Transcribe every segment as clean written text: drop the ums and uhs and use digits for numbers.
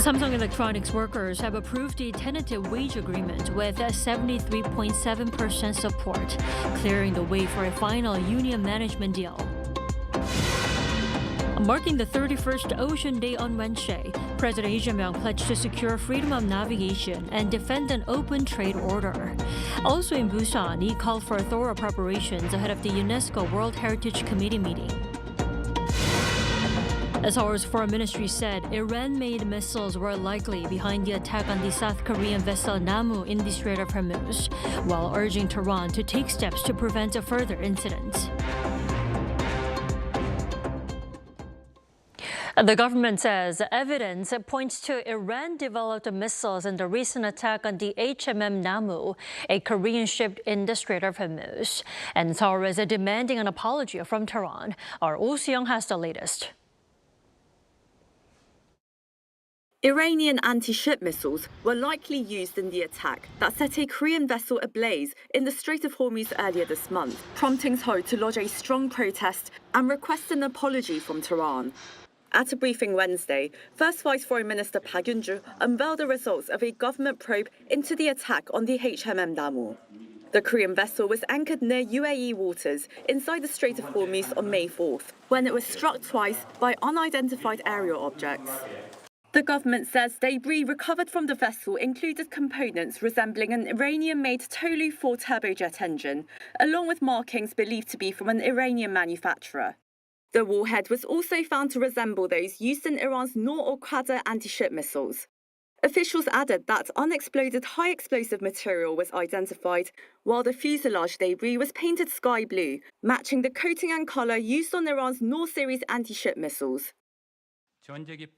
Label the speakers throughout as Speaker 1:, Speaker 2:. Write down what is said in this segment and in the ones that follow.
Speaker 1: Samsung Electronics workers have approved a tentative wage agreement with 73.7% support, clearing the way for a final union management deal. Marking the 31st Ocean Day on Wednesday, President Lee Jae-myung pledged to secure freedom of navigation and defend an open trade order. Also in Busan, he called for thorough preparations ahead of the UNESCO World Heritage Committee meeting. Seoul's foreign ministry said Iran-made missiles were likely behind the attack on the South Korean vessel Namu in the Strait of Hormuz, while urging Tehran to take steps to prevent a further incident. The government says evidence points to Iran-developed missiles in the recent attack on the HMM Namu, a Korean ship in the Strait of Hormuz. And Seoul is demanding an apology from Tehran. Our Oh Soo-young has the latest.
Speaker 2: Iranian anti-ship missiles were likely used in the attack that set a Korean vessel ablaze in the Strait of Hormuz earlier this month, prompting Seoul to lodge a strong protest and request an apology from Tehran. At a briefing Wednesday, First Vice Foreign Minister Park Yun-ju unveiled the results of a government probe into the attack on the HMM Namu. The Korean vessel was anchored near UAE waters inside the Strait of Hormuz on May 4th, when it was struck twice by unidentified aerial objects. The government says debris recovered from the vessel included components resembling an Iranian-made Tolu-4 turbojet engine, along with markings believed to be from an Iranian manufacturer. The warhead was also found to resemble those used in Iran's Noor or Qadr anti-ship missiles. Officials added that unexploded high-explosive material was identified, while the fuselage debris was painted sky blue, matching the coating and color used on Iran's Noor series anti-ship missiles.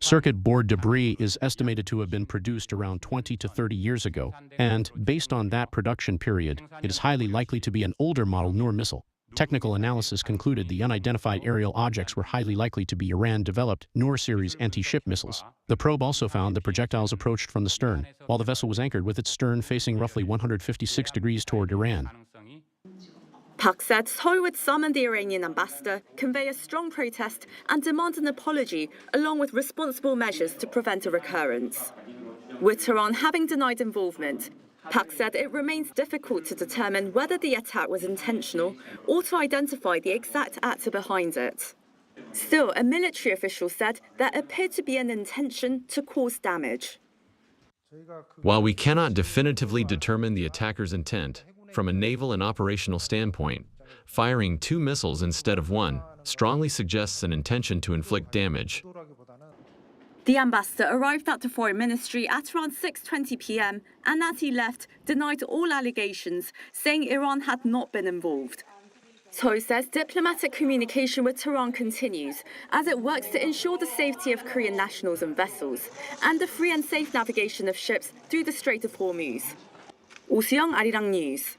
Speaker 3: Circuit board debris is estimated to have been produced around 20 to 30 years ago, and based on that production period, it is highly likely to be an older model Noor missile. Technical analysis concluded the unidentified aerial objects were highly likely to be Iran-developed Noor series anti-ship missiles. The probe also found the projectiles approached from the stern, while the vessel was anchored with its stern facing roughly 156 degrees toward Iran.
Speaker 2: Park said Seoul would summon the Iranian ambassador, convey a strong protest, and demand an apology, along with responsible measures to prevent a recurrence. With Tehran having denied involvement, Park said it remains difficult to determine whether the attack was intentional or to identify the exact actor behind it. Still, a military official said there appeared to be an intention to cause damage.
Speaker 4: While we cannot definitively determine the attacker's intent, from a naval and operational standpoint, firing 2 missiles instead of 1 strongly suggests an intention to inflict damage.
Speaker 2: The ambassador arrived at the foreign ministry at around 6:20 p.m. and as he left, denied all allegations, saying Iran had not been involved. Seoul says diplomatic communication with Tehran continues as it works to ensure the safety of Korean nationals and vessels and the free and safe navigation of ships through the Strait of Hormuz. Oh Soo-young, Arirang News.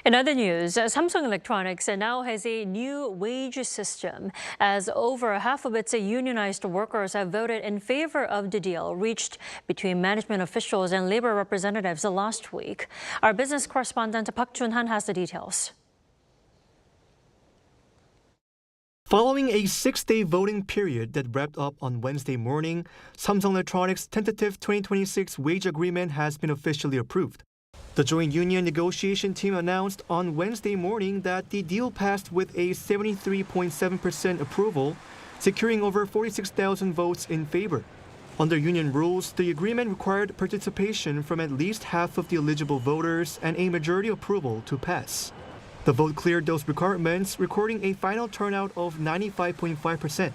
Speaker 1: In other news, Samsung Electronics now has a new wage system, as over half of its unionized workers have voted in favor of the deal reached between management officials and labor representatives last week. Our business correspondent Park Jun-han has the details.
Speaker 5: Following a 6-day voting period that wrapped up on Wednesday morning, Samsung Electronics' tentative 2026 wage agreement has been officially approved. The joint union negotiation team announced on Wednesday morning that the deal passed with a 73.7% approval, securing over 46,000 votes in favor. Under union rules, the agreement required participation from at least half of the eligible voters and a majority approval to pass. The vote cleared those requirements, recording a final turnout of 95.5%.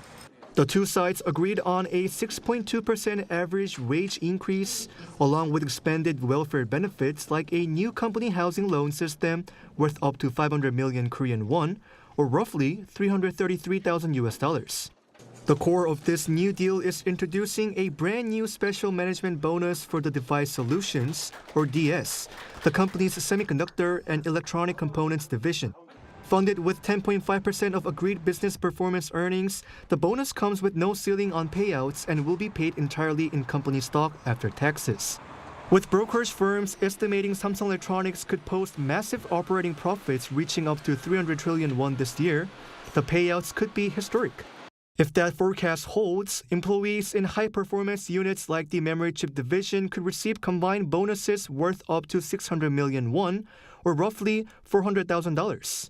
Speaker 5: The two sides agreed on a 6.2% average wage increase, along with expanded welfare benefits like a new company housing loan system worth up to 500 million Korean won, or roughly $333,000. The core of this new deal is introducing a brand new special management bonus for the Device Solutions, or DS, the company's semiconductor and electronic components division. Funded with 10.5% of agreed business performance earnings, the bonus comes with no ceiling on payouts and will be paid entirely in company stock after taxes. With brokerage firms estimating Samsung Electronics could post massive operating profits reaching up to 300 trillion won this year, the payouts could be historic. If that forecast holds, employees in high-performance units like the memory chip division could receive combined bonuses worth up to 600 million won, or roughly $400,000.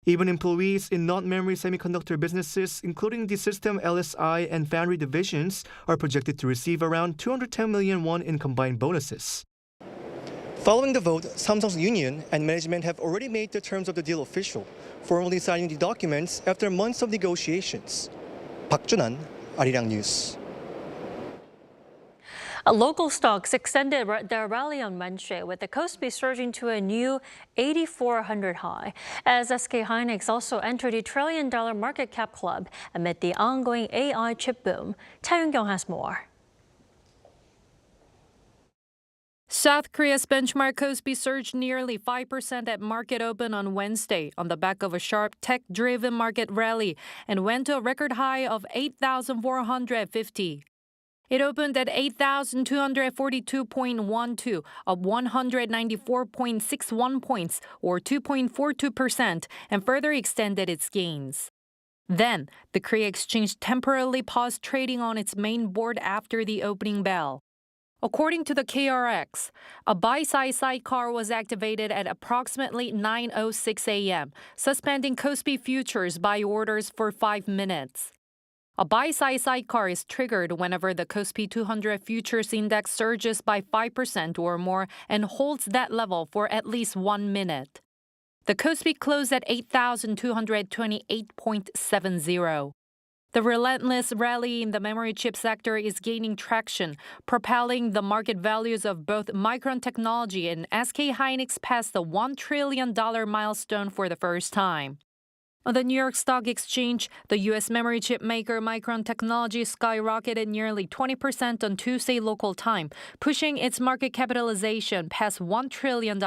Speaker 5: Even employees in non-memory semiconductor businesses, including the system LSI and foundry divisions, are projected to receive around 210 million won in combined bonuses. Following the vote, Samsung's union and management have already made the terms of the deal official, formally signing the documents after months of negotiations. Park Junan, Arirang News.
Speaker 1: Local stocks extended their rally on Wednesday, with the KOSPI surging to a new 8,400 high, as SK hynix also entered the $1 trillion market cap club amid the ongoing AI chip boom. Cha Yun-kyung has more.
Speaker 6: South Korea's benchmark KOSPI surged nearly 5% at market open on Wednesday on the back of a sharp tech-driven market rally and went to a record high of 8,450. It opened at 8,242.12, up 194.61 points, or 2.42%, and further extended its gains. Then, the Korea Exchange temporarily paused trading on its main board after the opening bell. According to the KRX, a buy-side sidecar was activated at approximately 9:06 a.m., suspending KOSPI futures buy orders for 5 minutes. A buy-side sidecar is triggered whenever the KOSPI 200 futures index surges by 5% or more and holds that level for at least 1 minute. The KOSPI closed at 8,228.70. The relentless rally in the memory chip sector is gaining traction, propelling the market values of both Micron Technology and SK hynix past the $1 trillion milestone for the first time. On the New York Stock Exchange, the U.S. memory chip maker Micron Technology skyrocketed nearly 20% on Tuesday local time, pushing its market capitalization past $1 trillion.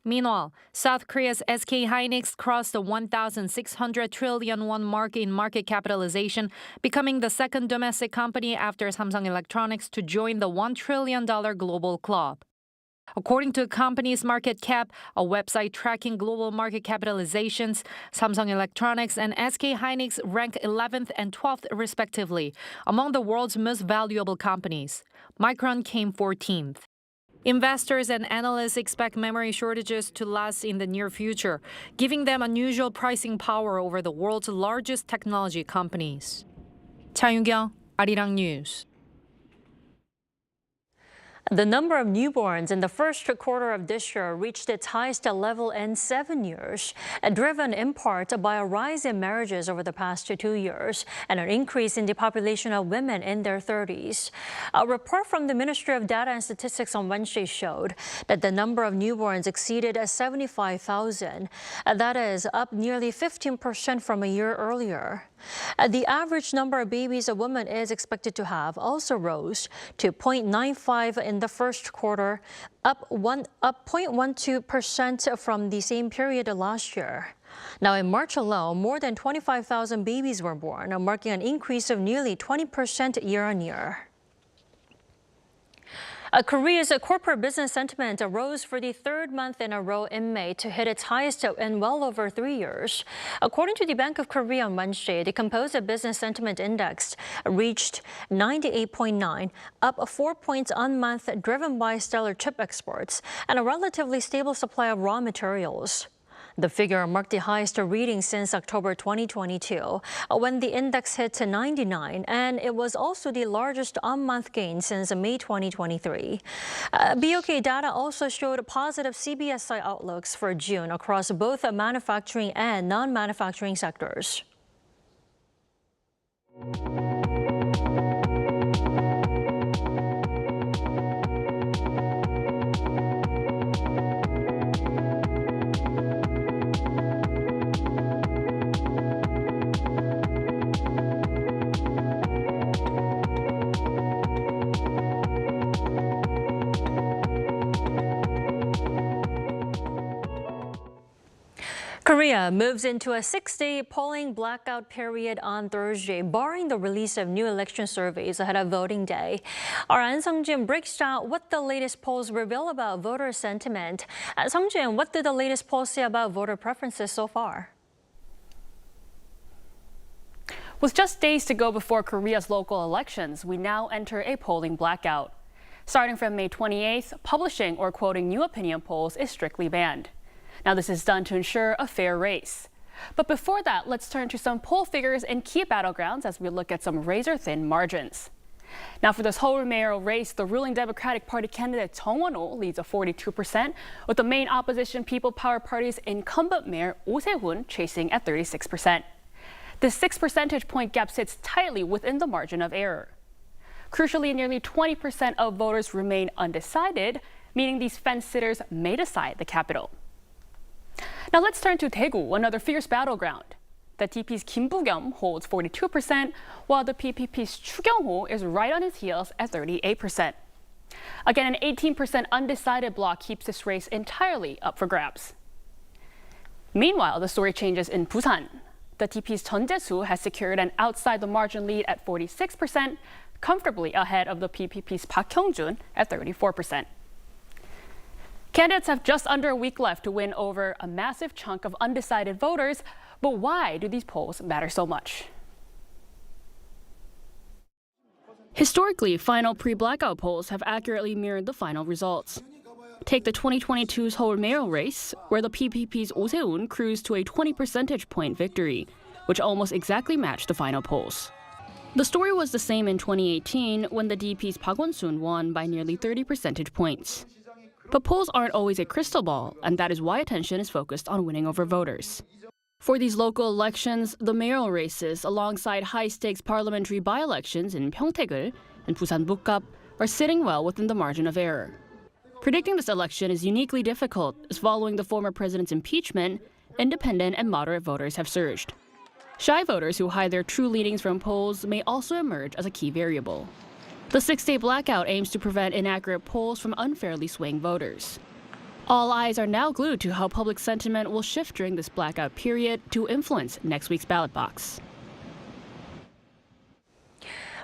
Speaker 6: Meanwhile, South Korea's SK hynix crossed the 1,600 trillion won mark in market capitalization, becoming the second domestic company after Samsung Electronics to join the $1 trillion global club. According to the company's market cap, a website tracking global market capitalizations, Samsung Electronics and SK hynix rank 11th and 12th respectively among the world's most valuable companies. Micron came 14th. Investors and analysts expect memory shortages to last in the near future, giving them unusual pricing power over the world's largest technology companies. Cha Yun-kyung, Arirang News.
Speaker 1: The number of newborns in the first quarter of this year reached its highest level in 7 years, driven in part by a rise in marriages over the past 2 years and an increase in the population of women in their 30s. A report from the Ministry of Data and Statistics on Wednesday showed that the number of newborns exceeded 75,000. That is up nearly 15% from a year earlier. The average number of babies a woman is expected to have also rose to 0.95 in the first quarter, up 0.12% from the same period last year. Now, in March alone, more than 25,000 babies were born, marking an increase of nearly 20% year-on-year. Korea's corporate business sentiment rose for the third month in a row in May to hit its highest in well over 3 years. According to the Bank of Korea on Wednesday, the Composite Business Sentiment Index reached 98.9, up 4 points on month, driven by stellar chip exports and a relatively stable supply of raw materials. The figure marked the highest reading since October 2022, when the index hit 99, and it was also the largest on-month gain since May 2023. BOK data also showed positive CBSI outlooks for June across both manufacturing and non-manufacturing sectors. Korea moves into a 6-day polling blackout period on Thursday, barring the release of new election surveys ahead of voting day. Our An Sung-jin breaks down what the latest polls reveal about voter sentiment. Sung-jin, what did the latest polls say about voter preferences so far?
Speaker 7: With just days to go before Korea's local elections, we now enter a polling blackout. Starting from May 28th, publishing or quoting new opinion polls is strictly banned. Now, this is done to ensure a fair race. But before that, let's turn to some poll figures in key battlegrounds as we look at some razor-thin margins. Now, for this whole mayoral race, the ruling Democratic Party candidate Jung Won-ho leads at 42%, with the main opposition People Power Party's incumbent mayor Oh Se-hoon chasing at 36%. This 6 percentage point gap sits tightly within the margin of error. Crucially, nearly 20% of voters remain undecided, meaning these fence-sitters may decide the capital. Now let's turn to Daegu, another fierce battleground. The DP's Kim Boo-kyum holds 42%, while the PPP's Chu Kyung-ho is right on his heels at 38%. Again, an 18% undecided bloc keeps this race entirely up for grabs. Meanwhile, the story changes in Busan. The DP's Jeon Jae-soo has secured an outside-the-margin lead at 46%, comfortably ahead of the PPP's Park Hyung-jun at 34%. Candidates have just under a week left to win over a massive chunk of undecided voters, but why do these polls matter so much? Historically, final pre-blackout polls have accurately mirrored the final results. Take the 2022 Seoul mayoral race, where the PPP's Oh Se-hoon cruised to a 20 percentage point victory, which almost exactly matched the final polls. The story was the same in 2018, when the DP's Park Won-soon won by nearly 30 percentage points. But polls aren't always a crystal ball, and that is why attention is focused on winning over voters. For these local elections, the mayoral races, alongside high-stakes parliamentary by-elections in Pyeongtaek and Busan Bukgap, are sitting well within the margin of error. Predicting this election is uniquely difficult, as following the former president's impeachment, independent and moderate voters have surged. Shy voters who hide their true leanings from polls may also emerge as a key variable. The 6-day blackout aims to prevent inaccurate polls from unfairly swaying voters. All eyes are now glued to how public sentiment will shift during this blackout period to influence next week's ballot box.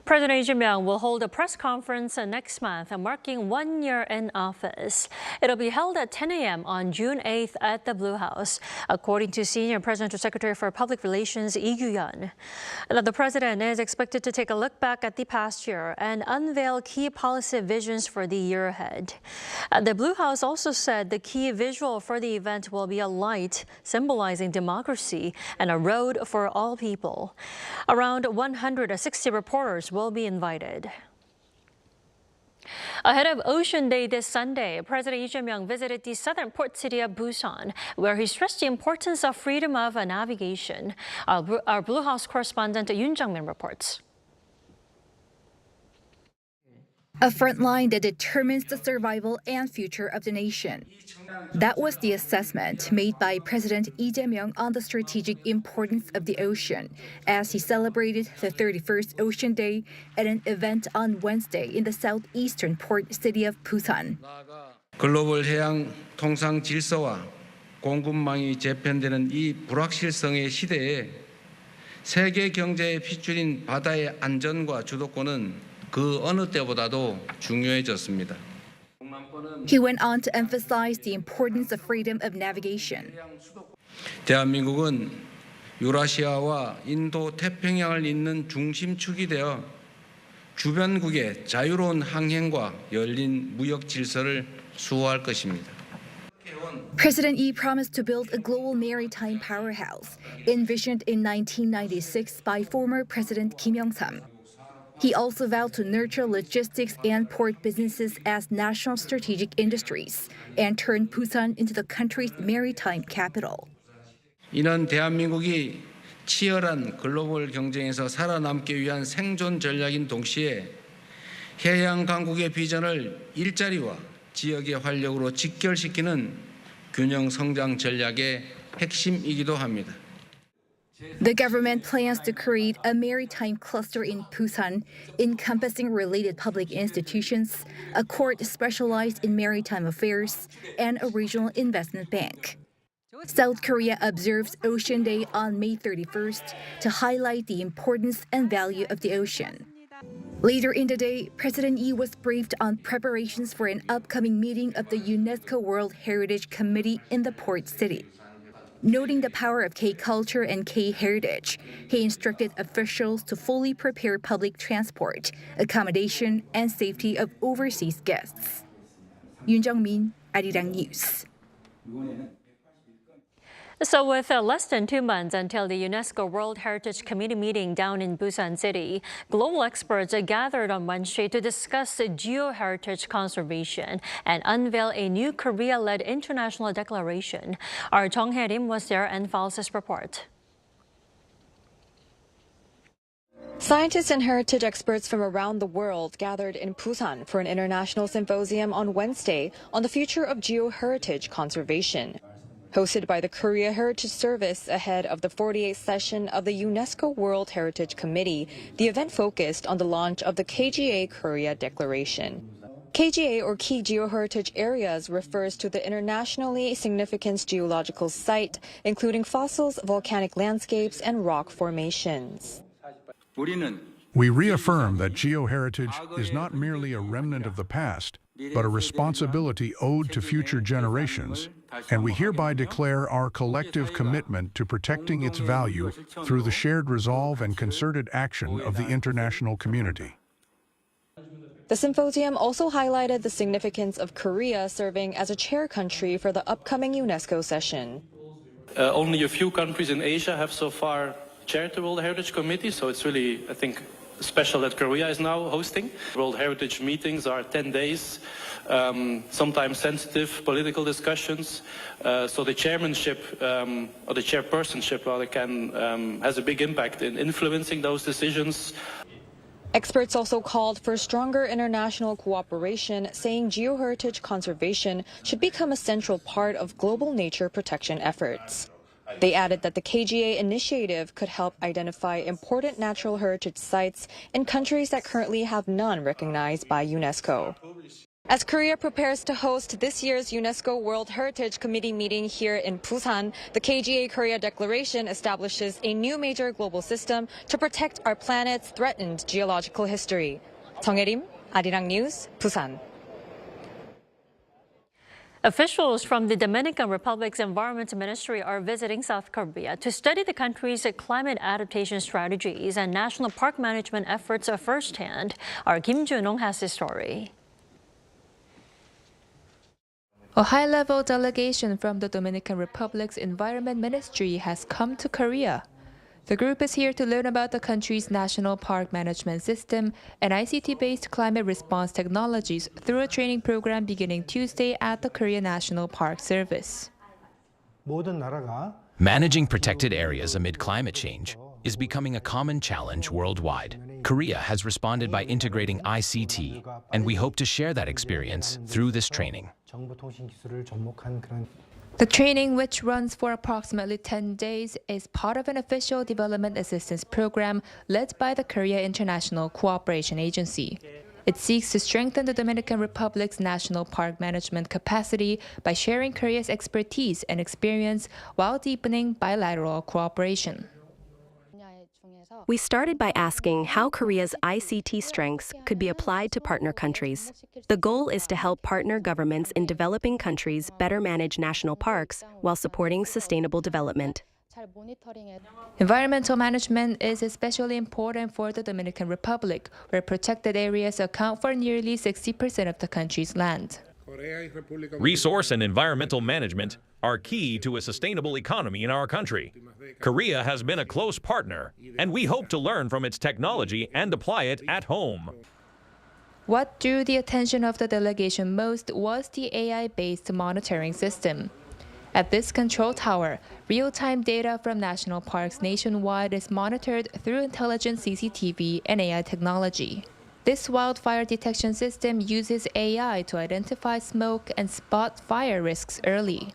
Speaker 1: President Lee Jae-myung will hold a press conference next month marking 1 year in office. It'll be held at 10 a.m. on June 8th at the Blue House, according to Senior Presidential Secretary for Public Relations Lee Kyu-yeon. The president is expected to take a look back at the past year and unveil key policy visions for the year ahead. The Blue House also said the key visual for the event will be a light symbolizing democracy and a road for all people. Around 160 reporters will be invited. Ahead of Ocean Day this Sunday, President Lee Jae-myung visited the southern port city of Busan, where he stressed the importance of freedom of navigation. Our Blue House correspondent Yoon Jung-min reports.
Speaker 8: A front line that determines the survival and future of the nation. That was the assessment made by President Lee Jae-myung on the strategic importance of the ocean as he celebrated the 31st Ocean Day at an event on Wednesday in the southeastern port city of Busan.
Speaker 9: 글로벌 해양 통상 질서와 공급망이 재편되는 이 불확실성의 시대에 세계 경제의 핏줄인 바다의 안전과 주도권은 그 어느 때보다도 중요해졌습니다.
Speaker 8: He went on to emphasize the importance of freedom of navigation.
Speaker 9: 대한민국은 유라시아와 인도 태평양을 잇는 중심축이 되어 주변국의 자유로운 항행과 열린 무역 질서를 수호할 것입니다.
Speaker 8: President Lee promised to build a global maritime powerhouse, envisioned in 1996 by former President Kim Jong-un. He also vowed to nurture logistics and port businesses as national strategic industries and turn Busan into the country's maritime capital.
Speaker 9: 이는 대한민국이 치열한 글로벌 경쟁에서 살아남기 위한 생존 전략인 동시에 해양 강국의 비전을 일자리와 지역의 활력으로 직결시키는 균형 성장 전략의 핵심이기도 합니다.
Speaker 8: The government plans to create a maritime cluster in Busan, encompassing related public institutions, a court specialized in maritime affairs, and a regional investment bank. South Korea observes Ocean Day on May 31st to highlight the importance and value of the ocean. Later in the day, President Lee was briefed on preparations for an upcoming meeting of the UNESCO World Heritage Committee in the port city. Noting the power of K-culture and K-heritage, he instructed officials to fully prepare public transport, accommodation, and safety of overseas guests. Yoon Jung-min, Arirang News.
Speaker 1: So with less than 2 months until the UNESCO World Heritage Committee meeting down in Busan City, global experts gathered on Wednesday to discuss geoheritage conservation and unveil a new Korea-led international declaration. Our Jong Hae-rim was there and files this report.
Speaker 10: Scientists and heritage experts from around the world gathered in Busan for an international symposium on Wednesday on the future of geoheritage conservation. Hosted by the Korea Heritage Service ahead of the 48th session of the UNESCO World Heritage Committee, the event focused on the launch of the KGA Korea Declaration. KGA, or Key Geoheritage Areas, refers to the internationally significant geological site, including fossils, volcanic landscapes, and rock formations.
Speaker 11: We reaffirm that geoheritage is not merely a remnant of the past, but a responsibility owed to future generations, and we hereby declare our collective commitment to protecting its value through the shared resolve and concerted action of the international community.
Speaker 10: The symposium also highlighted the significance of Korea serving as a chair country for the upcoming UNESCO session.
Speaker 12: Only a few countries in Asia have so far chaired the World Heritage Committee, so it's really, I think, special that Korea is now hosting. World Heritage meetings are 10 days, sometimes sensitive political discussions. So the chairmanship, or the chairpersonship rather, has a big impact in influencing those decisions.
Speaker 10: Experts also called for stronger international cooperation, saying geoheritage conservation should become a central part of global nature protection efforts. They added that the KGA initiative could help identify important natural heritage sites in countries that currently have none recognized by UNESCO. As Korea prepares to host this year's UNESCO World Heritage Committee meeting here in Busan, the KGA Korea Declaration establishes a new major global system to protect our planet's threatened geological history. Jong Hae-rim, Arirang News, Busan.
Speaker 1: Officials from the Dominican Republic's Environment Ministry are visiting South Korea to study the country's climate adaptation strategies and national park management efforts firsthand. Our Kim Jong-un has this story.
Speaker 13: A high-level delegation from the Dominican Republic's Environment Ministry has come to Korea. The group is here to learn about the country's national park management system and ICT-based climate response technologies through a training program beginning Tuesday at the Korea National Park Service.
Speaker 14: Managing protected areas amid climate change is becoming a common challenge worldwide. Korea has responded by integrating ICT, and we hope to share that experience through this training.
Speaker 13: The training, which runs for approximately 10 days, is part of an official development assistance program led by the Korea International Cooperation Agency. It seeks to strengthen the Dominican Republic's national park management capacity by sharing Korea's expertise and experience while deepening bilateral cooperation.
Speaker 15: We started by asking how Korea's ICT strengths could be applied to partner countries. The goal is to help partner governments in developing countries better manage national parks while supporting sustainable development.
Speaker 13: Environmental management is especially important for the Dominican Republic, where protected areas account for nearly 60% of the country's land.
Speaker 16: Resource and environmental management are key to a sustainable economy in our country. Korea has been a close partner, and we hope to learn from its technology and apply it at home.
Speaker 13: What drew the attention of the delegation most was the AI-based monitoring system. At this control tower, real-time data from national parks nationwide is monitored through intelligent CCTV and AI technology. This wildfire detection system uses AI to identify smoke and spot fire risks early.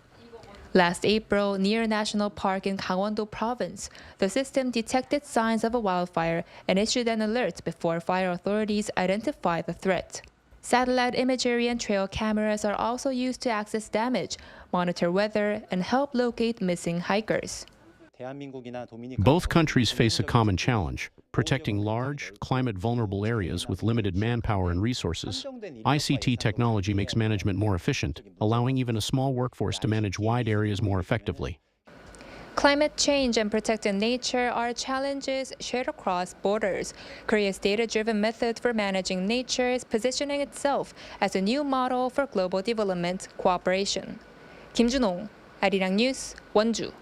Speaker 13: Last April, near a national park in Gangwon-do province, the system detected signs of a wildfire and issued an alert before fire authorities identified the threat. Satellite imagery and trail cameras are also used to access damage, monitor weather, and help locate missing hikers.
Speaker 3: Both countries face a common challenge, protecting large, climate-vulnerable areas with limited manpower and resources. ICT technology makes management more efficient, allowing even a small workforce to manage wide areas more effectively.
Speaker 13: Climate change and protecting nature are challenges shared across borders. Korea's data-driven method for managing nature is positioning itself as a new model for global development cooperation. Kim Jun-ho, Arirang News, Wonju.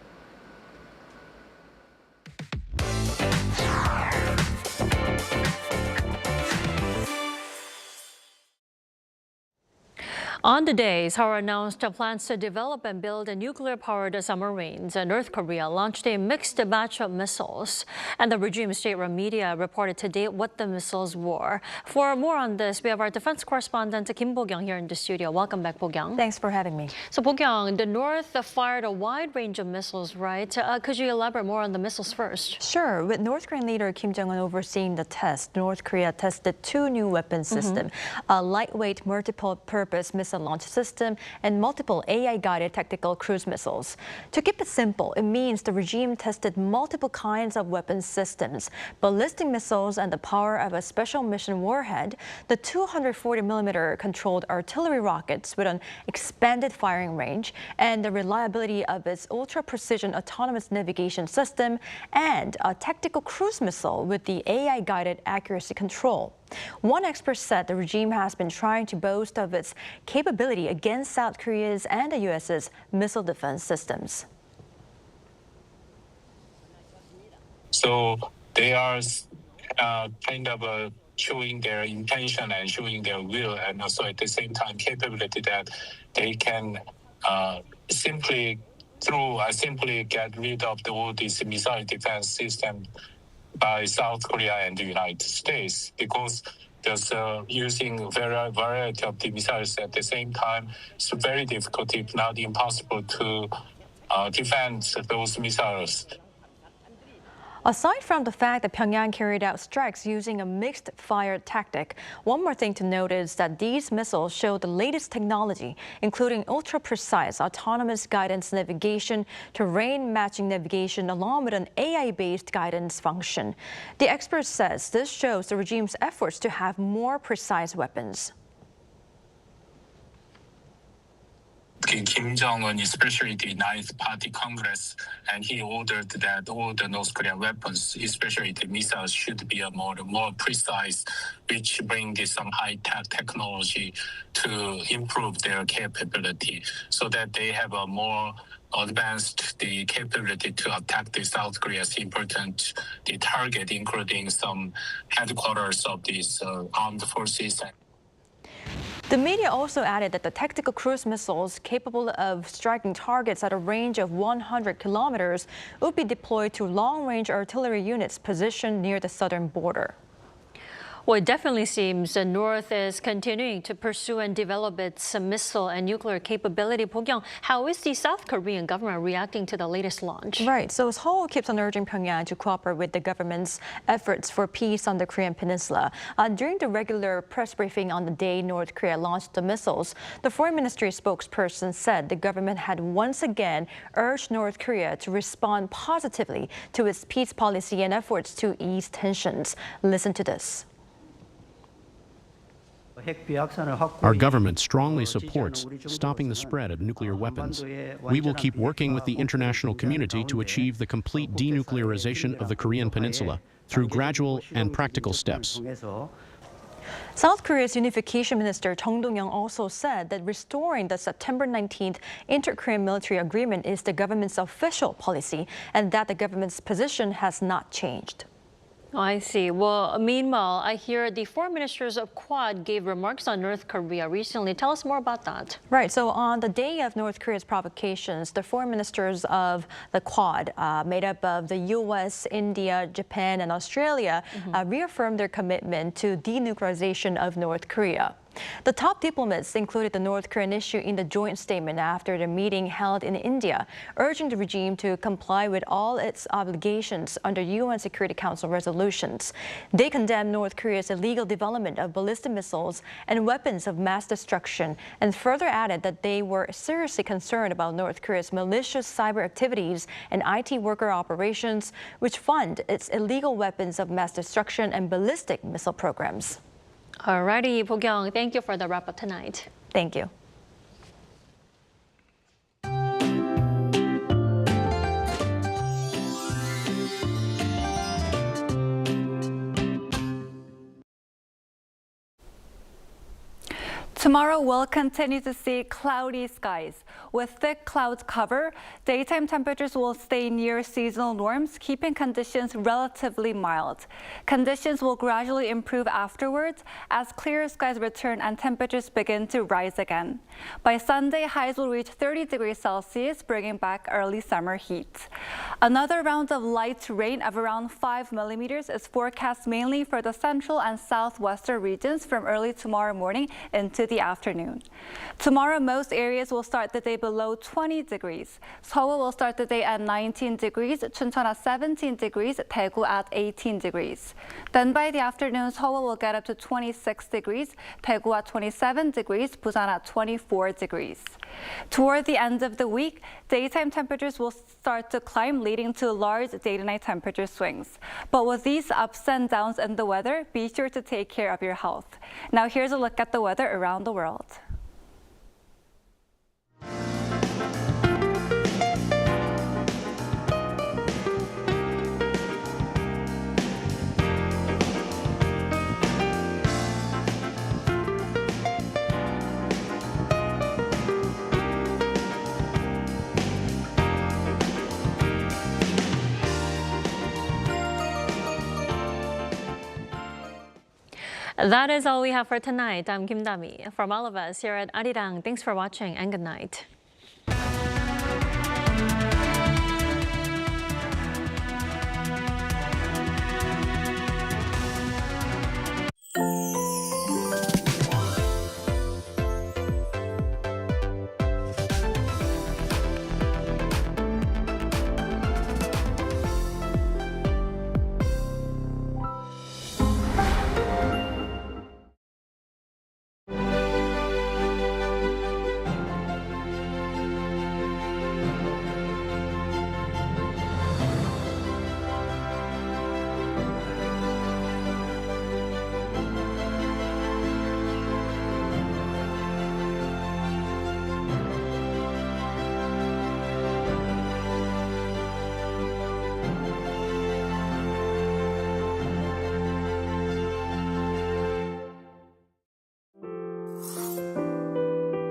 Speaker 1: On the day, Seoul announced plans to develop and build a nuclear-powered submarines. North Korea launched a mixed batch of missiles, and the regime state-run media reported today what the missiles were. For more on this, we have our defense correspondent Kim Bo-kyung here in the studio. Welcome back, Bo-kyung.
Speaker 17: Thanks for having me.
Speaker 1: So, Bo-kyung, the North fired a wide range of missiles, right? Could you elaborate more on the missiles first?
Speaker 17: Sure. With North Korean leader Kim Jong-un overseeing the test, North Korea tested two new weapon systems, a lightweight multiple-purpose missile launch system and multiple AI-guided tactical cruise missiles. To keep it simple, it means the regime tested multiple kinds of weapon systems, ballistic missiles and the power of a special mission warhead, the 240mm controlled artillery rockets with an expanded firing range, and the reliability of its ultra-precision autonomous navigation system, and a tactical cruise missile with the AI-guided accuracy control. One expert said the regime has been trying to boast of its capability against South Korea's and the U.S.'s missile defense systems.
Speaker 18: So they are kind of showing their intention and showing their will, and also at the same time capability that they can simply get rid of all these missile defense systems by South Korea and the United States, because there's using variety of the missiles at the same time. It's very difficult, if not impossible, to defend those missiles.
Speaker 17: Aside from the fact that Pyongyang carried out strikes using a mixed fire tactic, one more thing to note is that these missiles show the latest technology, including ultra-precise autonomous guidance navigation, terrain matching navigation, along with an AI-based guidance function. The expert says this shows the regime's efforts to have more precise weapons.
Speaker 18: Kim Jong-un, especially the Ninth Party Congress, and he ordered that all the North Korean weapons, especially the missiles, should be more precise, which bring some high-tech technology to improve their capability, so that they have a more advanced the capability to attack the South Korea's important target, including some headquarters of these armed forces.
Speaker 17: The media also added that the tactical cruise missiles, capable of striking targets at a range of 100 kilometers, would be deployed to long-range artillery units positioned near the southern border.
Speaker 1: Well, it definitely seems the North is continuing to pursue and develop its missile and nuclear capability. Bo-kyung, how is the South Korean government reacting to the latest launch?
Speaker 17: Right. So Seoul keeps on urging Pyongyang to cooperate with the government's efforts for peace on the Korean peninsula. During the regular press briefing on the day North Korea launched the missiles, the foreign ministry spokesperson said the government had once again urged North Korea to respond positively to its peace policy and efforts to ease tensions. Listen to this.
Speaker 3: Our government strongly supports stopping the spread of nuclear weapons. We will keep working with the international community to achieve the complete denuclearization of the Korean peninsula through gradual and practical steps.
Speaker 17: South Korea's unification minister Chung Dong-young also said that restoring the September 19th inter-Korean military agreement is the government's official policy and that the government's position has not changed.
Speaker 1: I see. Well, meanwhile, I hear the foreign ministers of Quad gave remarks on North Korea recently. Tell us more about that.
Speaker 17: Right. So on the day of North Korea's provocations, the foreign ministers of the Quad, made up of the U.S., India, Japan, and Australia, reaffirmed their commitment to denuclearization of North Korea. The top diplomats included the North Korean issue in the joint statement after the meeting held in India, urging the regime to comply with all its obligations under UN Security Council resolutions. They condemned North Korea's illegal development of ballistic missiles and weapons of mass destruction, and further added that they were seriously concerned about North Korea's malicious cyber activities and IT worker operations, which fund its illegal weapons of mass destruction and ballistic missile programs.
Speaker 1: Alrighty, Bo-kyung, thank you for the wrap-up tonight.
Speaker 17: Thank you.
Speaker 19: Tomorrow we'll continue to see cloudy skies. With thick cloud cover, daytime temperatures will stay near seasonal norms, keeping conditions relatively mild. Conditions will gradually improve afterwards as clear skies return and temperatures begin to rise again. By Sunday, highs will reach 30 degrees Celsius, bringing back early summer heat. Another round of light rain of around 5 millimeters is forecast mainly for the central and southwestern regions from early tomorrow morning into the afternoon. Tomorrow, most areas will start the day below 20 degrees. Seoul will start the day at 19 degrees, Chuncheon at 17 degrees, Daegu at 18 degrees. Then by the afternoon, Seoul will get up to 26 degrees, Daegu at 27 degrees, Busan at 24 degrees. Toward the end of the week, daytime temperatures will start to climb, leading to large day-to-night temperature swings. But with these ups and downs in the weather, be sure to take care of your health. Now here's a look at the weather around the world.
Speaker 1: That is all we have for tonight. I'm Kim Dami. From all of us here at Arirang, thanks for watching and good night.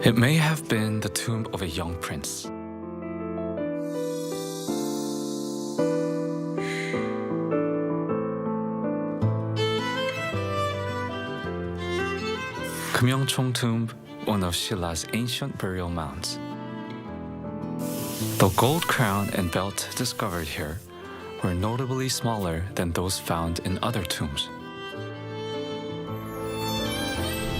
Speaker 20: It may have been the tomb of a young prince. Kim tomb, one of Shila's ancient burial mounds. The gold crown and belt discovered here were notably smaller than those found in other tombs.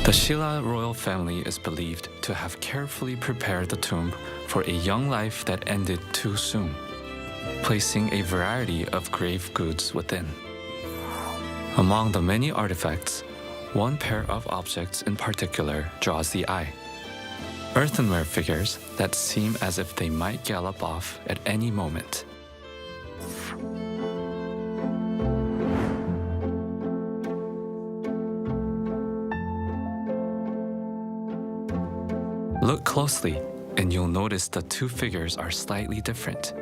Speaker 20: The Shila royal family is believed to have carefully prepared the tomb for a young life that ended too soon, placing a variety of grave goods within. Among the many artifacts, one pair of objects in particular draws the eye. Earthenware figures that seem as if they might gallop off at any moment. Look closely, and you'll notice the two figures are slightly different.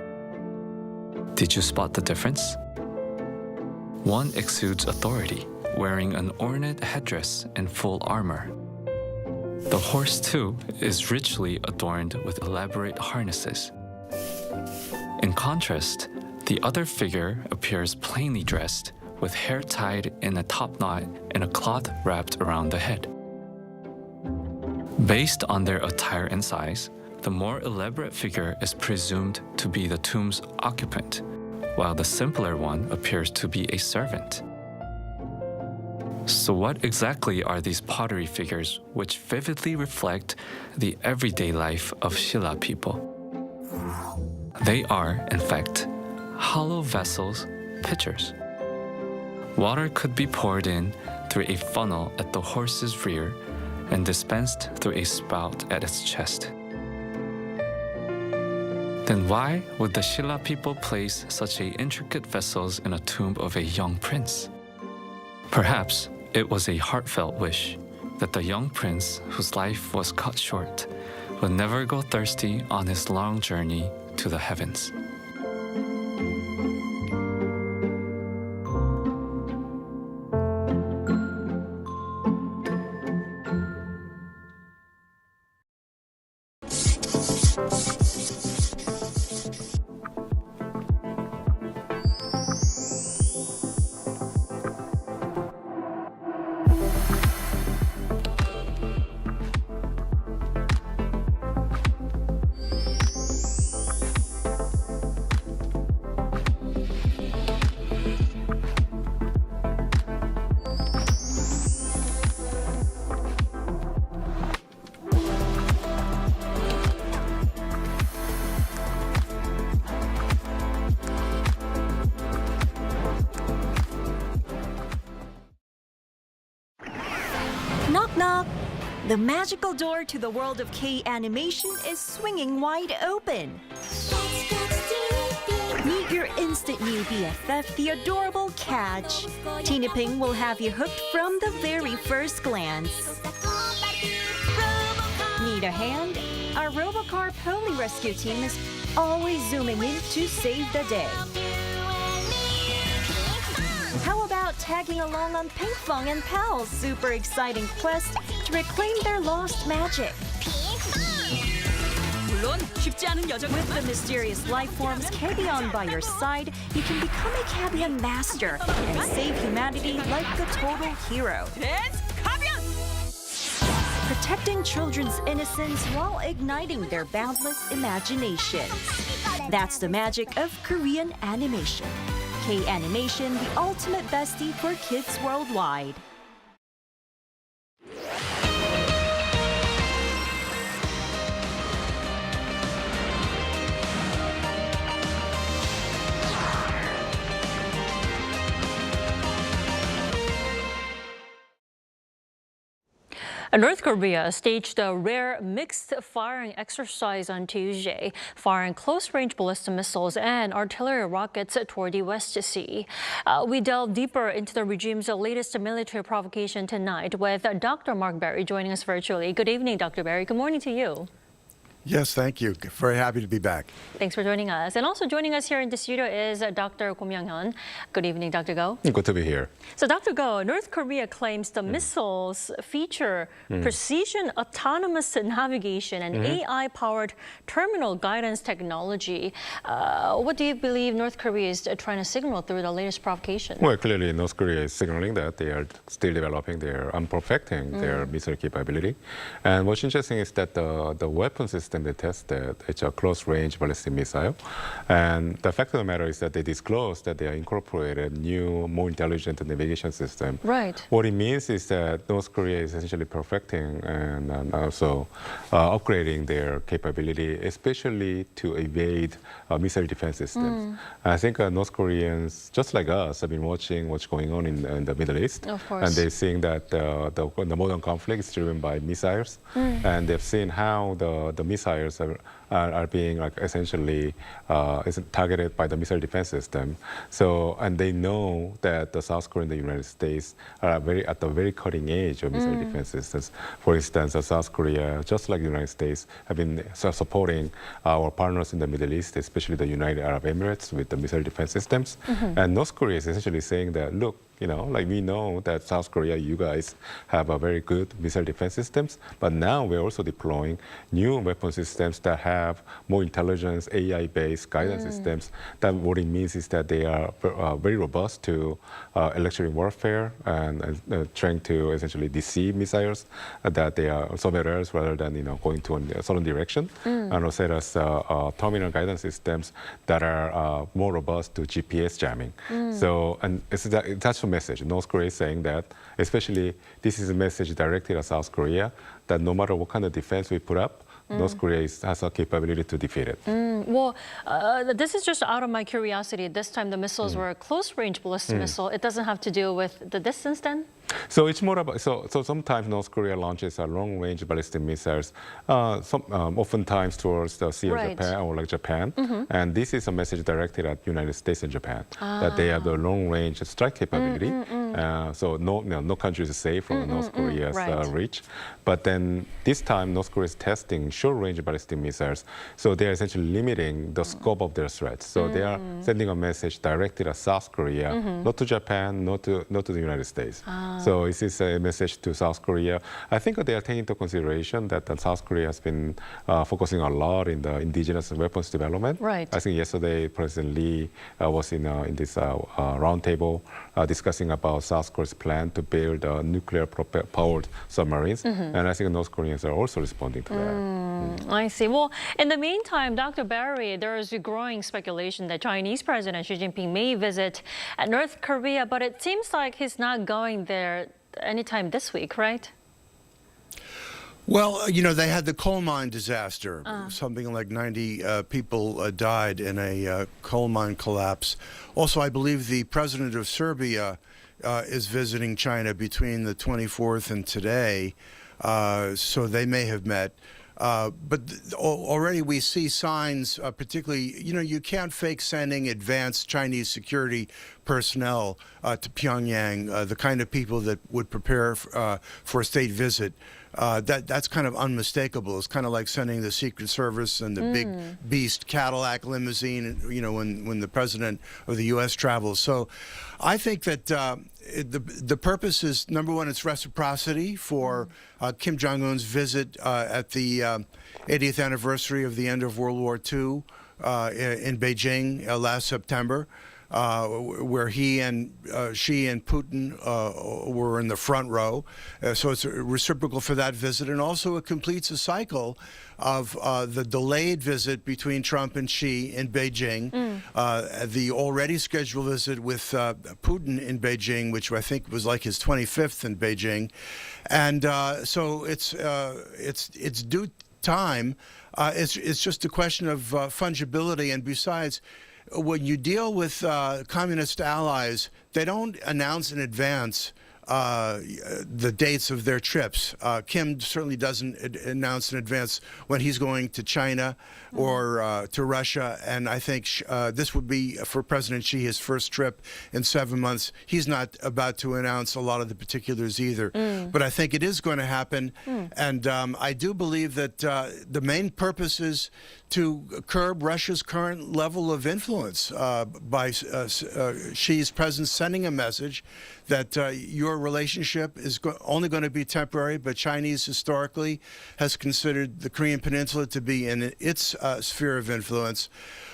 Speaker 20: Did you spot the difference? One exudes authority, wearing an ornate headdress and full armor. The horse, too, is richly adorned with elaborate harnesses. In contrast, the other figure appears plainly dressed, with hair tied in a top knot and a cloth wrapped around the head. Based on their attire and size, the more elaborate figure is presumed to be the tomb's occupant, while the simpler one appears to be a servant. So what exactly are these pottery figures which vividly reflect the everyday life of Shila people? They are, in fact, hollow vessels, pitchers. Water could be poured in through a funnel at the horse's rear and dispensed through a spout at its chest. Then why would the Shila people place such intricate vessels in a tomb of a young prince? Perhaps it was a heartfelt wish that the young prince, whose life was cut short, would never go thirsty on his long journey to the heavens.
Speaker 21: Knock knock! The magical door to the world of K-animation is swinging wide open. Meet your instant new BFF, the adorable Catch. Tina Ping will have you hooked from the very first glance. Need a hand? Our Robocar Pony Rescue team is always zooming in to save the day. How about tagging along on Ping Fong and Pal's super exciting quest to reclaim their lost magic? With the mysterious life forms Cabion by your side, you can become a Cabion master and save humanity like a total hero. Protecting children's innocence while igniting their boundless imaginations. That's the magic of Korean animation. K-animation, the ultimate bestie for kids worldwide.
Speaker 1: North Korea staged a rare mixed firing exercise on Tuesday, firing close-range ballistic missiles and artillery rockets toward the West Sea. We delve deeper into the regime's latest military provocation tonight with Dr. Mark Berry joining us virtually. Good evening, Dr. Berry. Good morning to you.
Speaker 22: Yes, thank you. Very happy to be back.
Speaker 1: Thanks for joining us. And also joining us here in the studio is Dr. Go Myung-hyun. Good evening, Dr. Go.
Speaker 23: Good to be here.
Speaker 1: So, Dr. Go, North Korea claims the missiles feature precision autonomous navigation and AI-powered terminal guidance technology. What do you believe North Korea is trying to signal through the latest provocation?
Speaker 23: Well, clearly, North Korea is signaling that they are still developing and perfecting their missile capability. And what's interesting is that the weapon system they tested, it's a close-range ballistic missile. And the fact of the matter is that they disclosed that they are incorporated new, more intelligent navigation system.
Speaker 1: Right.
Speaker 23: What it means is that North Korea is essentially perfecting and also upgrading their capability, especially to evade missile defense systems. I think North Koreans, just like us, have been watching what's going on in the Middle East.
Speaker 1: Of course.
Speaker 23: And they're seeing that the modern conflict is driven by missiles. And they've seen how the missiles are being essentially targeted by the missile defense system. So, and they know that the South Korea and the United States are at the very cutting edge of missile defense systems. For instance, South Korea, just like the United States, have been supporting our partners in the Middle East, especially the United Arab Emirates, with the missile defense systems. And North Korea is essentially saying that, look, we know that South Korea, you guys have a very good missile defense systems, but now we're also deploying new weapon systems that have more intelligence, AI-based guidance systems. That what it means is that they are very robust to electronic warfare and trying to essentially deceive missiles, that they are surveillance rather than going to a certain direction, and also as terminal guidance systems that are more robust to GPS jamming. So, and that's a message. North Korea is saying that, especially this is a message directed at South Korea, that no matter what kind of defense we put up, North Korea has a capability to defeat it.
Speaker 1: Well, this is just out of my curiosity. This time the missiles were a close-range ballistic missile. It doesn't have to do with the distance then?
Speaker 23: So it's more about, so sometimes North Korea launches long-range ballistic missiles, oftentimes towards the Sea of Japan or like Japan. And this is a message directed at United States and Japan, that they have the long-range strike capability. So no country is safe from North Korea's reach. But then this time, North Korea is testing short-range ballistic missiles. So they are essentially limiting the scope of their threats. So they are sending a message directed at South Korea, not to Japan, not to the United States. So is this a message to South Korea? I think they are taking into consideration that South Korea has been focusing a lot in the indigenous weapons development.
Speaker 1: Right.
Speaker 23: I think yesterday President Lee was in this roundtable discussing about South Korea's plan to build nuclear-powered submarines. And I think North Koreans are also responding to that.
Speaker 1: I see. Well, in the meantime, Dr. Barry, there is a growing speculation that Chinese President Xi Jinping may visit North Korea, but it seems like he's not going there anytime this week, right?
Speaker 2: Well, you know, they had the coal mine disaster. Something like 90 people died in a coal mine collapse. Also, I believe the president of Serbia is visiting China between the 24th and today, so they may have met. But already we see signs, particularly, you know, you can't fake sending advanced Chinese security personnel to Pyongyang, the kind of people that would prepare for a state visit. That's kind of unmistakable. It's kind of like sending the Secret Service and the big beast Cadillac limousine, you know, when the president of the U.S. travels. So I think that the purpose is, number one, it's reciprocity for Kim Jong-un's visit at the 80th anniversary of the end of World War II in Beijing last September. Where he and Xi and Putin were in the front row. So it's reciprocal for that visit. And also it completes a cycle of the delayed visit between Trump and Xi in Beijing, the already scheduled visit with Putin in Beijing, which I think was like his 25th in Beijing. And so it's due time. It's just a question of fungibility. And besides, when you deal with communist allies, they don't announce in advance the dates of their trips. Kim certainly doesn't announce in advance when he's going to China or to Russia. And I think this would be, for President Xi, his first trip in 7 months. He's not about to announce a lot of the particulars either. But I think it is going to happen. And I do believe that the main purpose is to curb Russia's current level of influence by Xi's presence sending a message that your relationship is only going to be temporary, but Chinese historically has considered the Korean Peninsula to be in its sphere of influence.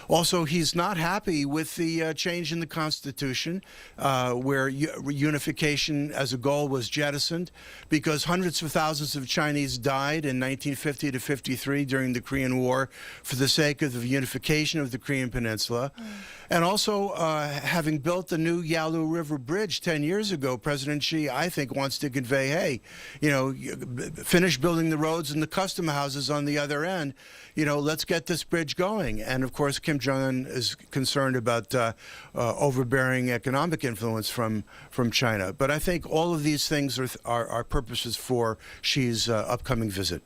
Speaker 2: Also, he's not happy with the change in the Constitution, where unification as a goal was jettisoned, because hundreds of thousands of Chinese died in 1950 to 53 during the Korean War for the sake of the unification of the Korean Peninsula. And also, having built the new Yalu River Bridge 10 years ago, President Xi, I think, wants to convey, hey, you know, finish building the roads and the custom houses on the other end. You know, let's get this bridge going. And of course, Kim Jong-un is concerned about overbearing economic influence from China. But I think all of these things are purposes for Xi's upcoming visit.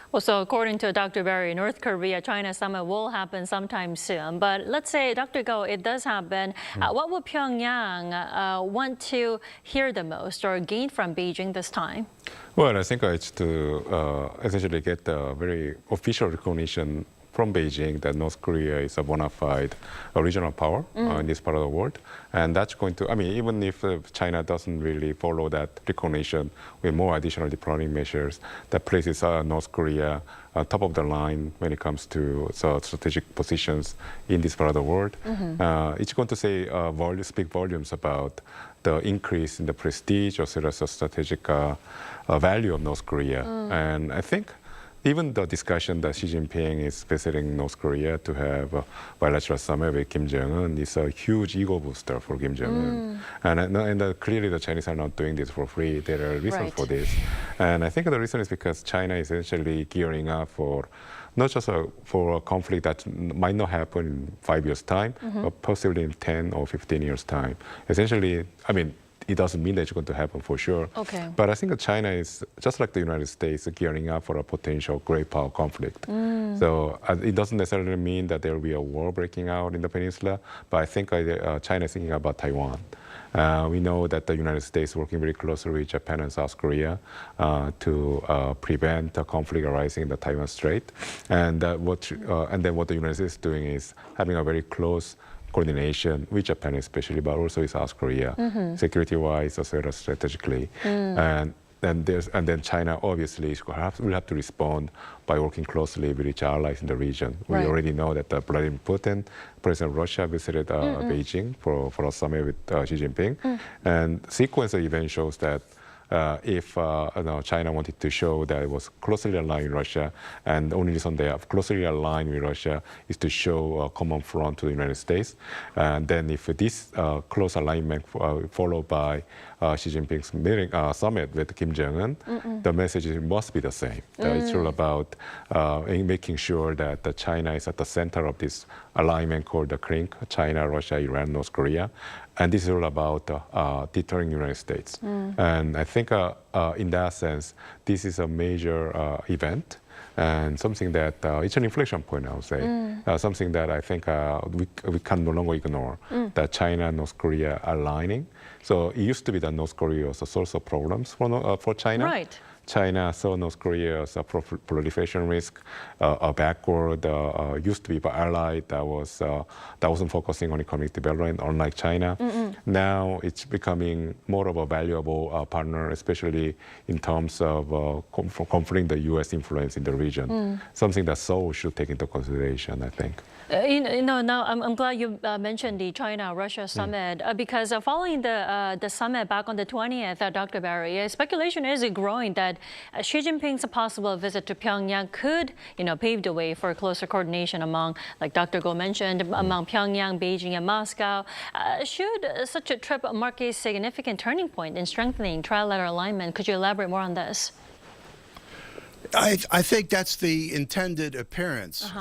Speaker 1: Well, so according to Dr. Barry, North Korea-China summit will happen sometime soon. But let's say, Dr. Go, it does happen. What would Pyongyang want to hear the most or gain from Beijing this time?
Speaker 23: Well, I think it's to essentially get a very official recognition from Beijing that North Korea is a bona fide regional power in this part of the world. And that's going to, I mean, even if China doesn't really follow that recognition with more additional diplomatic measures, that places North Korea top of the line when it comes to strategic positions in this part of the world. It's going to say speak volumes about the increase in the prestige as well as the strategic value of North Korea. And I think even the discussion that Xi Jinping is visiting North Korea to have a bilateral summit with Kim Jong-un is a huge ego booster for Kim Jong-un. And clearly the Chinese are not doing this for free. There are reasons for this. And I think the reason is because China is essentially gearing up for not just for a conflict that might not happen in 5 years' time, but possibly in 10 or 15 years' time. Essentially, I mean, it doesn't mean that it's going to happen for sure. But I think that China is, just like the United States, gearing up for a potential great power conflict. So it doesn't necessarily mean that there will be a war breaking out in the peninsula, but I think China is thinking about Taiwan. We know that the United States is working very closely with Japan and South Korea to prevent a conflict arising in the Taiwan Strait. And then what the United States is doing is having a very close coordination with Japan especially, but also with South Korea, security-wise as well as strategically. And then China obviously will have to respond by working closely with its allies in the region. We already know that Vladimir Putin, President of Russia, visited Beijing for a summit with Xi Jinping. And sequence of events shows that if China wanted to show that it was closely aligned with Russia, and the only reason they are closely aligned with Russia is to show a common front to the United States. And then if this close alignment followed by Xi Jinping's meeting, summit with Kim Jong-un, the message must be the same. It's all about making sure that China is at the center of this alignment called the CRINC, China, Russia, Iran, North Korea. And this is all about deterring the United States. And I think in that sense, this is a major event and something that it's an inflection point, I would say. Something that I think we can no longer ignore, that China and North Korea are aligning. So it used to be that North Korea was a source of problems for China.
Speaker 1: Right.
Speaker 23: China saw North Korea as a proliferation risk, backward, used to be an ally that wasn't focusing on economic development, unlike China. Now it's becoming more of a valuable partner, especially in terms of confronting the U.S. influence in the region, something that Seoul should take into consideration, I think.
Speaker 1: Now I'm glad you mentioned the China-Russia summit because following the summit back on the 20th, Dr. Barry, speculation is growing that Xi Jinping's possible visit to Pyongyang could, pave the way for closer coordination among, like Dr. Go mentioned, among Pyongyang, Beijing, and Moscow. Should such a trip mark a significant turning point in strengthening trilateral alignment? Could you elaborate more on this?
Speaker 2: I think that's the intended appearance,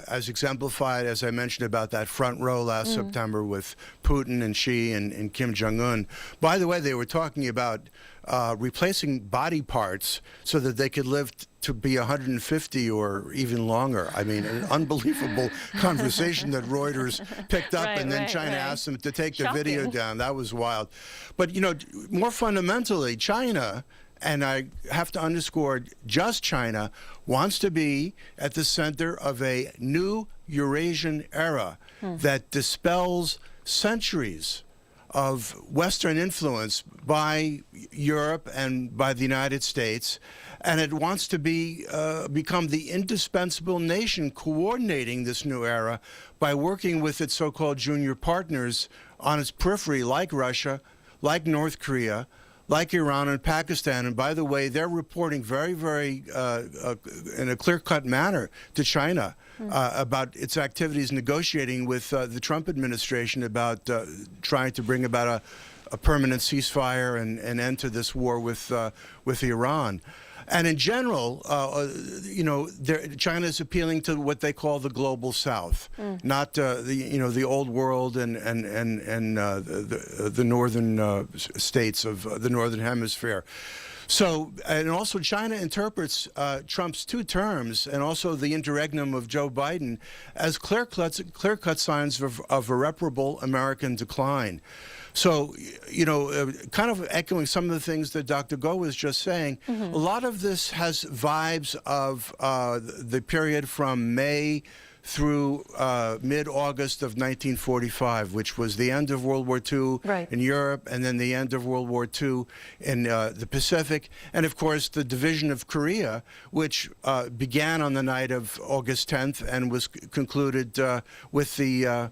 Speaker 2: as exemplified, as I mentioned, about that front row last September with Putin and Xi and Kim Jong-un. By the way, they were talking about replacing body parts so that they could live to be 150 or even longer. I mean, an unbelievable conversation that Reuters picked up, and then China asked them to take the video down. That was wild. But, more fundamentally, China, and I have to underscore, just China, wants to be at the center of a new Eurasian era that dispels centuries of Western influence by Europe and by the United States. And it wants to become the indispensable nation coordinating this new era by working with its so-called junior partners on its periphery, like Russia, like North Korea, like Iran and Pakistan. And by the way, they're reporting very, very in a clear-cut manner to China about its activities negotiating with the Trump administration about trying to bring about a permanent ceasefire and an end to this war with Iran. And in general, China is appealing to what they call the global South, not the old world and the northern states of the northern hemisphere. So, and also China interprets Trump's two terms and also the interregnum of Joe Biden as clear-cut signs of irreparable American decline. So, kind of echoing some of the things that Dr. Go was just saying, a lot of this has vibes of the period from May through mid-August of 1945, which was the end of World War II in Europe, and then the end of World War II in the Pacific, and of course the division of Korea, which began on the night of August 10th and was concluded with the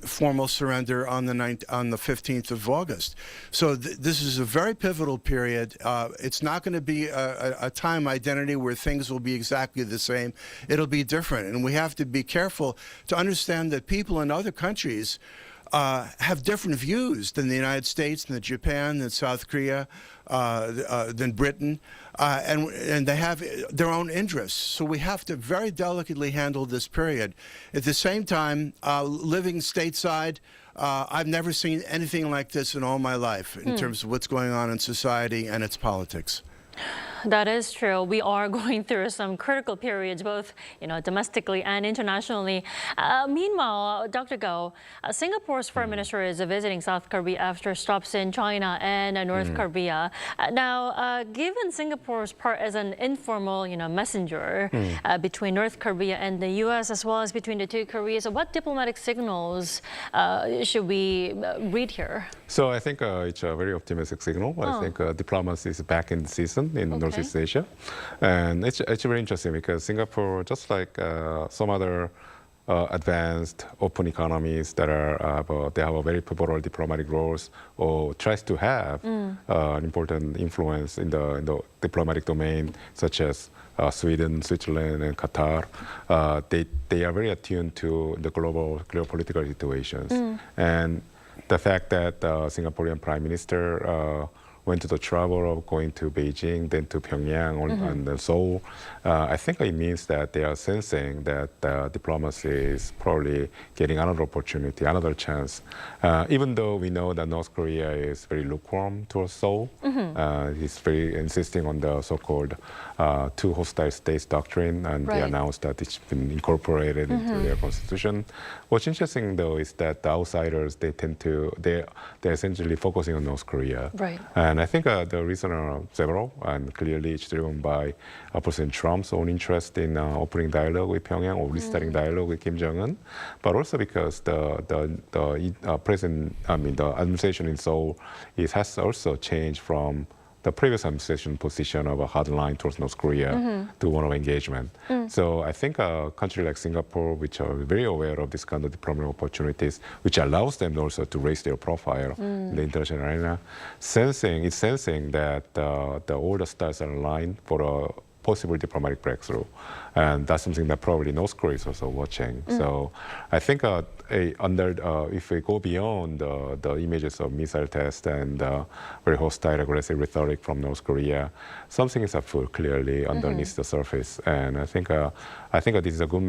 Speaker 2: formal surrender on the 15th of August. So this is a very pivotal period. It's not going to be a time identity where things will be exactly the same. It'll be different, and we have to be careful to understand that people in other countries have different views than the United States, than Japan, than South Korea, than Britain, and they have their own interests. So we have to very delicately handle this period. At the same time, living stateside, I've never seen anything like this in all my life in terms of what's going on in society and its politics.
Speaker 1: That is true. We are going through some critical periods, both domestically and internationally. Meanwhile, Dr. Go, Singapore's foreign minister is visiting South Korea after stops in China and North Korea. Now, given Singapore's part as an informal, messenger between North Korea and the U.S. as well as between the two Koreas, what diplomatic signals should we read here?
Speaker 23: So I think it's a very optimistic signal. I think diplomacy is back in season in Northeast Asia. And it's very interesting because Singapore, just like some other advanced open economies that they have a very pivotal diplomatic roles or tries to have an important influence in the diplomatic domain, such as Sweden, Switzerland, and Qatar. They are very attuned to the global geopolitical situations. And the fact that Singaporean Prime Minister went to the trouble of going to Beijing, then to Pyongyang and then Seoul, I think it means that they are sensing that diplomacy is probably getting another opportunity, another chance. Even though we know that North Korea is very lukewarm towards Seoul, he's very insisting on the so-called two hostile states doctrine, and they announced that it's been incorporated into their constitution. What's interesting, though, is that the outsiders, they're essentially focusing on North Korea. And I think the reason are several, and clearly it's driven by President Trump's own interest in opening dialogue with Pyongyang or restarting dialogue with Kim Jong-un, but also because the administration in Seoul has also changed from the previous administration position of a hard line towards North Korea to one of engagement. So I think a country like Singapore, which are very aware of this kind of diplomatic opportunities, which allows them also to raise their profile in the international arena, sensing that all the stars are aligned for a possible diplomatic breakthrough. And that's something that probably North Korea is also watching. So I think if we go beyond the images of missile tests and very hostile, aggressive rhetoric from North Korea, something is afoot clearly underneath the surface. And I think this is a good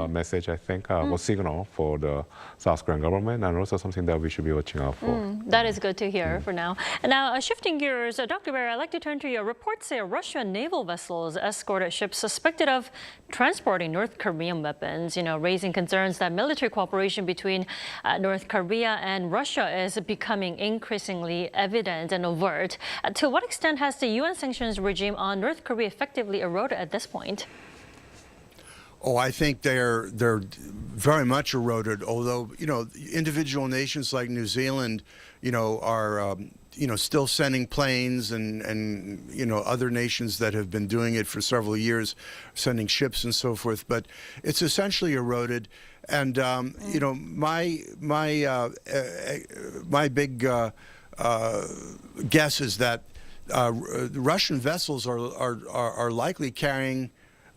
Speaker 23: message, I think, a signal for the South Korean government, and also something that we should be watching out for.
Speaker 1: That is good to hear for now. And now, shifting gears, Dr. Barry, I'd like to turn to your reports say Russian naval vessels escorted ships suspected of transporting North Korean weapons, raising concerns that military cooperation between North Korea and Russia is becoming increasingly evident and overt. To what extent has the UN sanctions regime on North Korea effectively eroded at this point?
Speaker 2: Oh, I think they're very much eroded. Although individual nations like New Zealand, are still sending planes, and other nations that have been doing it for several years, sending ships and so forth. But it's essentially eroded. And my big guess is that Russian vessels are likely carrying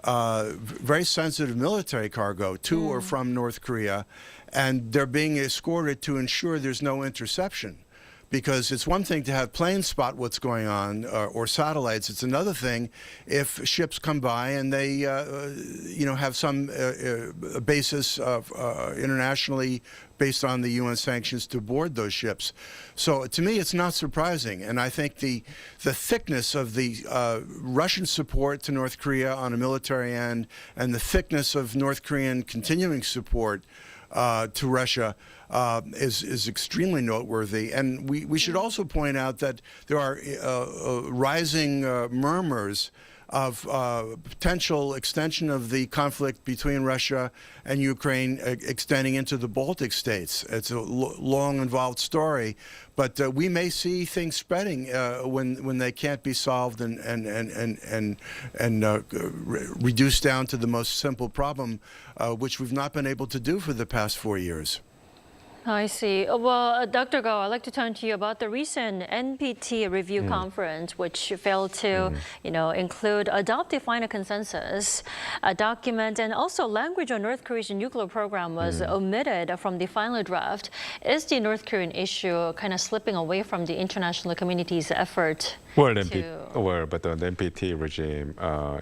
Speaker 2: very sensitive military cargo to or from North Korea, and they're being escorted to ensure there's no interception. Because it's one thing to have planes spot what's going on, or satellites. It's another thing if ships come by and they, have some basis of internationally based on the UN sanctions to board those ships. So to me, it's not surprising. And I think the thickness of the Russian support to North Korea on a military end, and the thickness of North Korean continuing support to Russia is extremely noteworthy. And we should also point out that there are rising murmurs of potential extension of the conflict between Russia and Ukraine extending into the Baltic states. It's a long, involved story, but we may see things spreading when they can't be solved and reduced down to the most simple problem, which we've not been able to do for the past 4 years.
Speaker 1: I see. Well, Dr. Go, I'd like to turn to you about the recent NPT review conference, which failed to, adopt a final consensus document, and also language on North Korea's nuclear program was omitted from the final draft. Is the North Korean issue kind of slipping away from the international community's effort?
Speaker 23: But the NPT regime,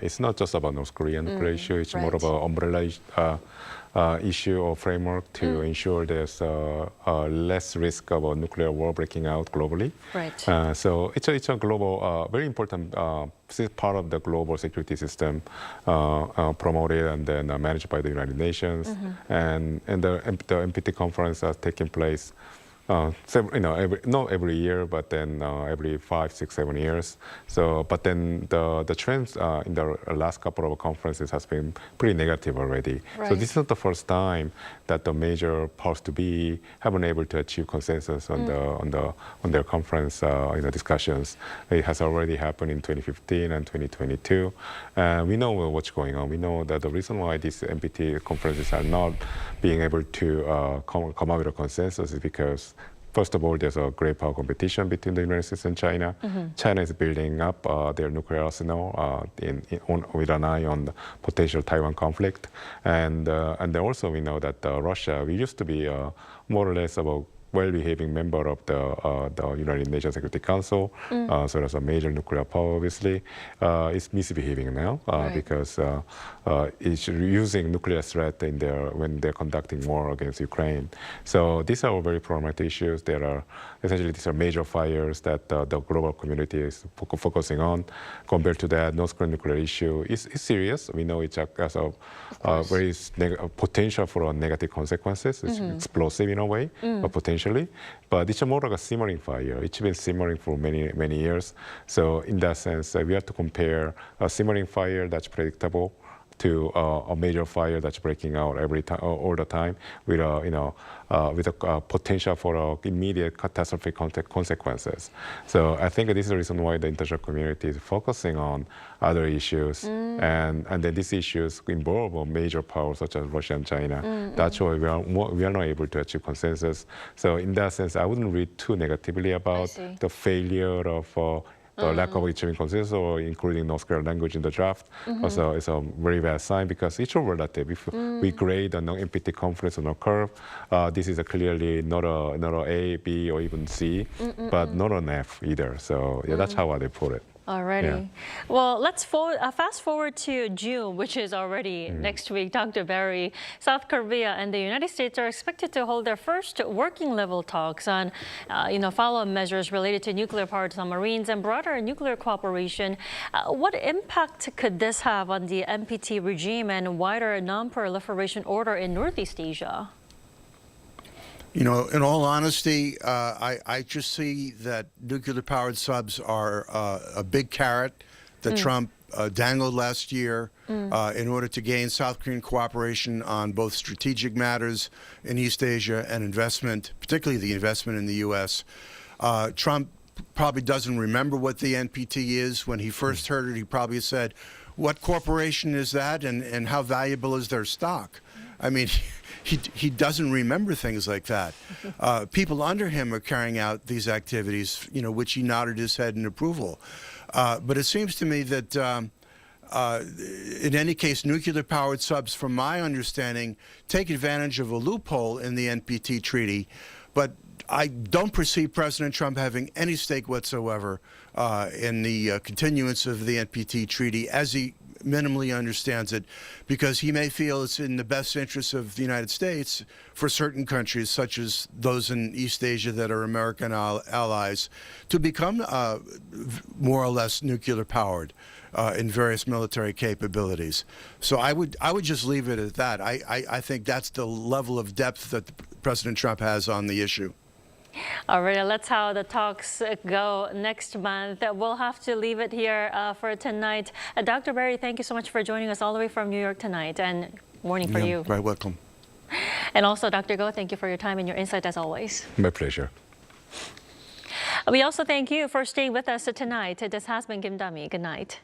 Speaker 23: it's not just about North Korean nuclear issue. It's more of an umbrella issue or framework to ensure there's less risk of a nuclear war breaking out globally.
Speaker 1: Right.
Speaker 23: So it's a global, very important part of the global security system promoted and then managed by the United Nations. And the NPT conference has taken place not every year, but then every 5, 6, 7 years. So, but then the trends in the last couple of conferences has been pretty negative already.
Speaker 1: Right.
Speaker 23: So this is not the first time that the major powers to be have been able to achieve consensus on their conference discussions. It has already happened in 2015 and 2022. We know what's going on. We know that the reason why these NPT conferences are not being able to come out with a consensus is because, first of all, there's a great power competition between the United States and China. China is building up their nuclear arsenal with an eye on the potential Taiwan conflict. And then also we know that Russia, we used to be more or less a well-behaving member of the United Nations Security Council, so that's a major nuclear power, obviously, is misbehaving now because it's using nuclear threat when they're conducting war against Ukraine. So these are very problematic issues. These are major fires that the global community is focusing on. Compared to that, North Korean nuclear issue is serious. We know it has a very potential for negative consequences. It's explosive in a way, but potentially. But it's more like a simmering fire. It's been simmering for many, many years. So in that sense, we have to compare a simmering fire that's predictable to a major fire that's breaking out all the time, with a potential for immediate catastrophic consequences. So I think this is the reason why the international community is focusing on other issues, and then these issues involve major powers such as Russia and China. That's why we are not able to achieve consensus. So in that sense, I wouldn't read too negatively about the failure of the lack of achieving consensus, or including North Korean language in the draft. Also, it's a very bad sign because it's all relative. If we grade an NPT conference on a curve, this is clearly not a A, B, or even C, but not an F either. So yeah, that's how I put it.
Speaker 1: Alrighty. Yeah. Well, let's fast forward to June, which is already next week. Dr. Barry, South Korea and the United States are expected to hold their first working level talks on, follow-up measures related to nuclear-powered submarines and broader nuclear cooperation. What impact could this have on the NPT regime and wider non-proliferation order in Northeast Asia?
Speaker 2: In all honesty, I just see that nuclear-powered subs are a big carrot that Trump dangled last year in order to gain South Korean cooperation on both strategic matters in East Asia and investment, particularly the investment in the U.S. Trump probably doesn't remember what the NPT is. When he first heard it, he probably said, "What corporation is that, and how valuable is their stock?" I mean, he doesn't remember things like that. People under him are carrying out these activities, which he nodded his head in approval. But it seems to me that, in any case, nuclear-powered subs, from my understanding, take advantage of a loophole in the NPT treaty. But I don't perceive President Trump having any stake whatsoever in the continuance of the NPT treaty as he minimally understands it, because he may feel it's in the best interest of the United States for certain countries, such as those in East Asia that are American allies, to become more or less nuclear powered in various military capabilities. So I would just leave it at that. I think that's the level of depth that President Trump has on the issue.
Speaker 1: All right, let's how the talks go next month. We'll have to leave it here for tonight. Dr. Barry, thank you so much for joining us all the way from New York tonight, and morning for you.
Speaker 2: Very welcome.
Speaker 1: And also, Dr. Go, thank you for your time and your insight as always.
Speaker 23: My pleasure.
Speaker 1: We also thank you for staying with us tonight. This has been Kim Dami. Good night.